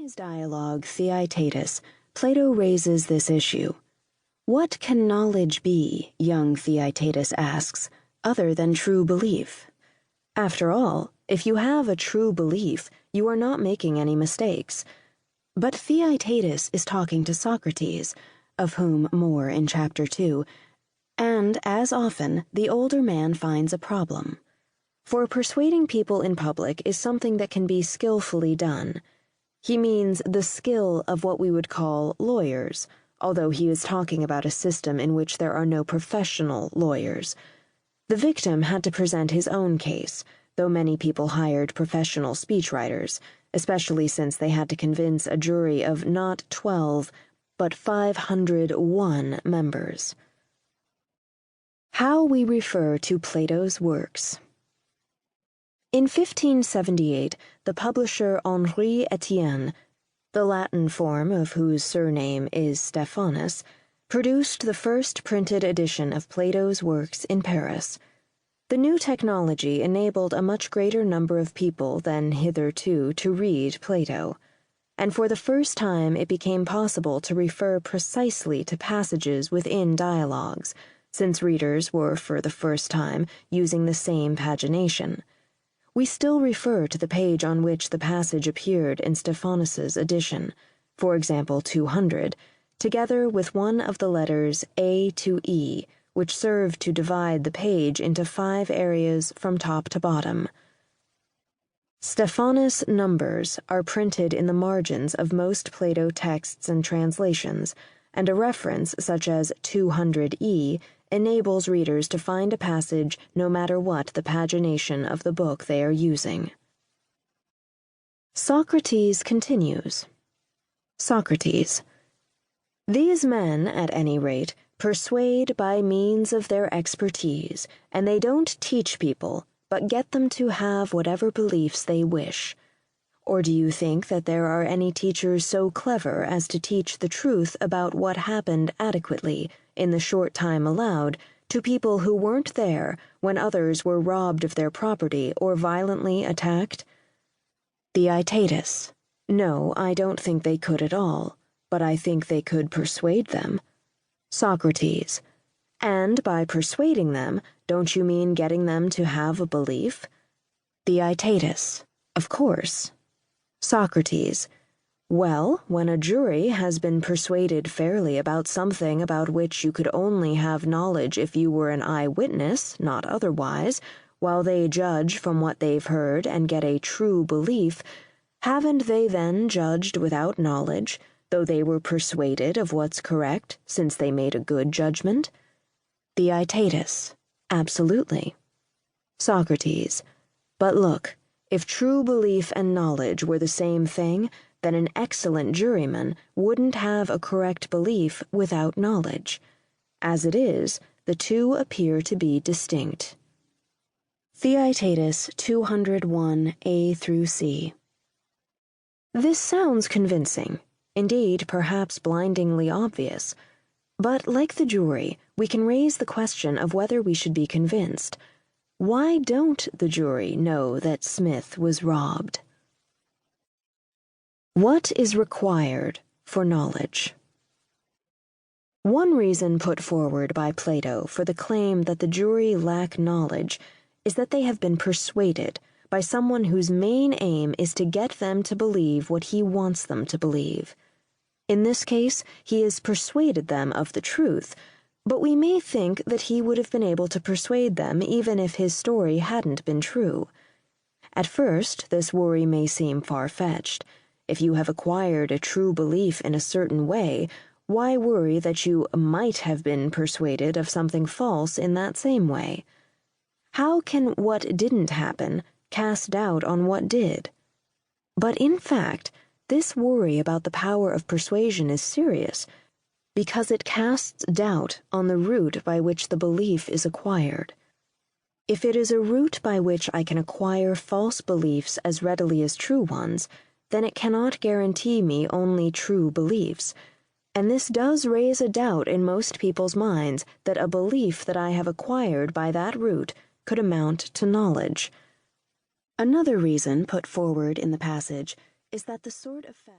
his dialogue Theaetetus, Plato raises this issue. What can knowledge be, young Theaetetus asks, other than true belief? After all, if you have a true belief, you are not making any mistakes. But Theaetetus is talking to Socrates, of whom more in Chapter 2, and, as often, the older man finds a problem. For persuading people in public is something that can be skillfully done. He means the skill of what we would call lawyers, although he is talking about a system in which there are no professional lawyers. The victim had to present his own case, though many people hired professional speechwriters, especially since they had to convince a jury of not 12, but 501 members. How we refer to Plato's works. In 1578, the publisher Henri Etienne, the Latin form of whose surname is Stephanus, produced the first printed edition of Plato's works in Paris. The new technology enabled a much greater number of people than hitherto to read Plato, and for the first time it became possible to refer precisely to passages within dialogues, since readers were for the first time using the same pagination. We still refer to the page on which the passage appeared in Stephanus's edition, for example 200, together with one of the letters A to E, which served to divide the page into 5 areas from top to bottom. Stephanus numbers are printed in the margins of most Plato texts and translations, and a reference such as 200E enables readers to find a passage no matter what the pagination of the book they are using. Socrates continues. Socrates. These men, at any rate, persuade by means of their expertise, and they don't teach people, but get them to have whatever beliefs they wish. Or do you think that there are any teachers so clever as to teach the truth about what happened adequately, in the short time allowed, to people who weren't there when others were robbed of their property or violently attacked? Theaetetus. No, I don't think they could at all, but I think they could persuade them. Socrates. And by persuading them, don't you mean getting them to have a belief? Theaetetus. Of course. Socrates. Well, when a jury has been persuaded fairly about something about which you could only have knowledge if you were an eyewitness, not otherwise, while they judge from what they've heard and get a true belief, haven't they then judged without knowledge, though they were persuaded of what's correct, since they made a good judgment? Theaetetus. Absolutely. Socrates. But look, if true belief and knowledge were the same thing, then an excellent juryman wouldn't have a correct belief without knowledge. As it is, the two appear to be distinct. Theaetetus 201 A through C. This sounds convincing, indeed perhaps blindingly obvious, but like the jury, we can raise the question of whether we should be convinced. Why don't the jury know that Smith was robbed? What is required for knowledge? One reason put forward by Plato for the claim that the jury lack knowledge is that they have been persuaded by someone whose main aim is to get them to believe what he wants them to believe. In this case, he has persuaded them of the truth, but we may think that he would have been able to persuade them even if his story hadn't been true. At first, this worry may seem far-fetched. If you have acquired a true belief in a certain way, why worry that you might have been persuaded of something false in that same way? How can what didn't happen cast doubt on what did? But in fact, this worry about the power of persuasion is serious, because it casts doubt on the route by which the belief is acquired. If it is a route by which I can acquire false beliefs as readily as true ones, then it cannot guarantee me only true beliefs, and this does raise a doubt in most people's minds that a belief that I have acquired by that route could amount to knowledge. Another reason put forward in the passage is that the sort of fact